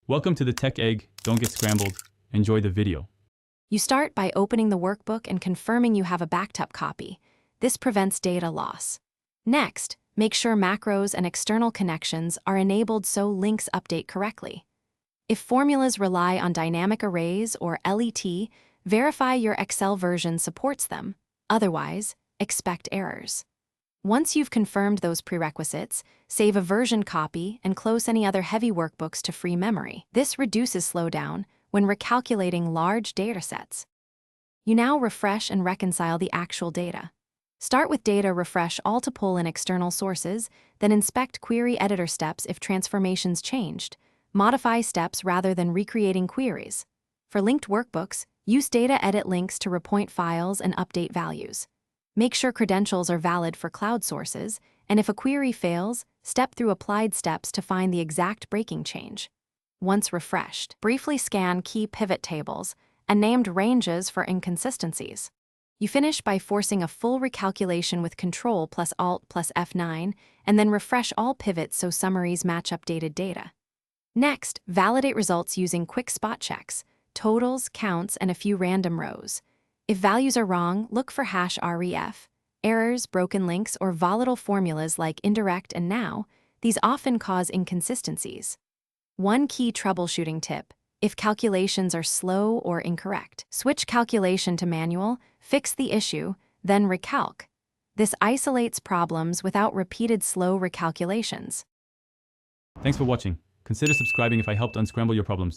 Welcome to the Tech Egg. Don't get scrambled. Enjoy the video. You start by opening the workbook and confirming you have a backed up copy. This prevents data loss. Next, make sure macros and external connections are enabled so links update correctly. If formulas rely on dynamic arrays or LET, verify your Excel version supports them. Otherwise, expect errors. Once you've confirmed those prerequisites, save a version copy and close any other heavy workbooks to free memory. This reduces slowdown when recalculating large datasets. You now refresh and reconcile the actual data. Start with data refresh all to pull in external sources, then inspect query editor steps if transformations changed. Modify steps rather than recreating queries. For linked workbooks, use data edit links to repoint files and update values. Make sure credentials are valid for cloud sources, and if a query fails, step through applied steps to find the exact breaking change. Once refreshed, briefly scan key pivot tables and named ranges for inconsistencies. You finish by forcing a full recalculation with Ctrl plus Alt plus F9, and then refresh all pivots so summaries match updated data. Next, validate results using quick spot checks, totals, counts, and a few random rows. If values are wrong, look for #ref, errors, broken links, or volatile formulas like indirect and now. These often cause inconsistencies. One key troubleshooting tip: if calculations are slow or incorrect, switch calculation to manual, fix the issue, then recalc. This isolates problems without repeated slow recalculations. Thanks for watching. Consider subscribing if I helped unscramble your problems.